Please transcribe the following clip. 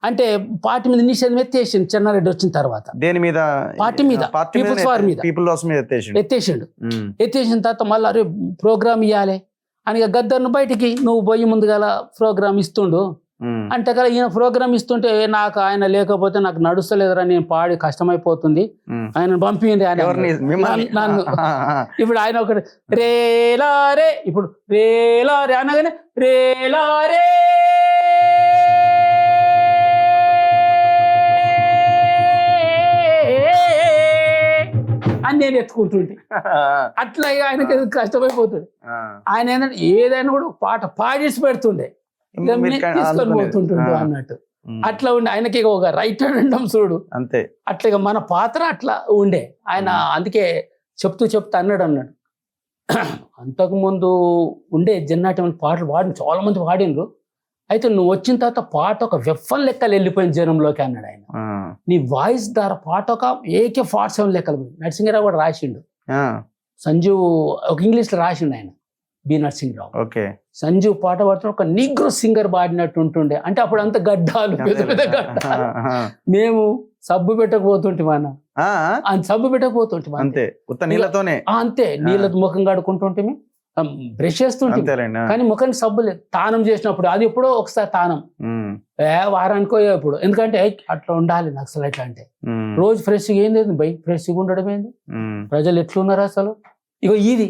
అంటే పార్టీ మీద నిషేధం ఎత్తేసిండు చెన్నారెడ్డి వచ్చిన తర్వాత. దేని మీద? పార్టీ మీద, పీపుల్స్ వార్ మీద ఎత్తేసిండు. ఎత్తేసిన తర్వాత మళ్ళీ అరే ప్రోగ్రామ్ ఇవ్వాలి అని గద్దర్ను బయటికి నువ్వు పోయి ముందుగా ప్రోగ్రామ్ ఇస్తుండు అంటే కదా ఈయన ప్రోగ్రామ్ ఇస్తుంటే నాకు ఆయన లేకపోతే నాకు నడుస్తలేదురా, నేను పాడి కష్టమైపోతుంది, ఆయన పంపింది నన్ను. ఇప్పుడు ఆయన ఒకటి రేలారే, ఇప్పుడు రేలారే అనగానే రేలారే అని నేను ఎత్తుకుంటుంటే అట్లా ఆయనకి కష్టమైపోతుంది. ఆయన ఏంటంటే ఏదైనా కూడా పాట పాడేసి పెడుతుండే, తీసుకొని పోతుంటుండు అన్నట్టు. అట్లా ఉండే ఆయనకి ఒక రైట్ హ్యాండ్ చూడు అంతే. అట్లా మన పాత్ర అట్లా ఉండే ఆయన. అందుకే చెప్తూ అన్నాడు అంతకుముందు ఉండే జన్నాట్యం పాటలు చాలా మంది పాడినరు, అయితే నువ్వు వచ్చిన తర్వాత పాట ఒక వెఫన్ లెక్కలు వెళ్ళిపోయింది జనంలోకి అన్నాడు ఆయన. నీ వాయిస్ ద్వారా పాట ఒక AK-47 లెక్కలు పోయింది. నరసింహరావు కూడా రాసిండు, సంజీవ్ ఒక ఇంగ్లీష్లో రాసిండు ఆయన, బి నరసింహరావు. సంజీవ్ పాట పాడుతున్న ఒక నీగ్రో సింగర్ పాడినట్టు ఉంటుండే. అంటే అప్పుడు అంత గడ్డాలు, పెద్ద పెద్ద గడ్డాలు. మేము సబ్బు పెట్టకపోతుంటే సబ్బు పెట్టకపోతుంటే అంతే నీళ్ళతో ముఖం కడుకుంటుంటే బ్రష్ చేస్తుంటే, కానీ ముఖానికి సబ్బు లేదు. తానం చేసినప్పుడు అది ఎప్పుడో ఒకసారి తానం, వారానికో ఎప్పుడు. ఎందుకంటే అట్లా ఉండాలి నక్సలైట్ అంటే. రోజు ఫ్రెష్గా ఏంది బై, ఫ్రెష్గా ఉండడం ఏంది, ప్రజలు ఎట్లున్నారు అసలు. ఇగో ఇది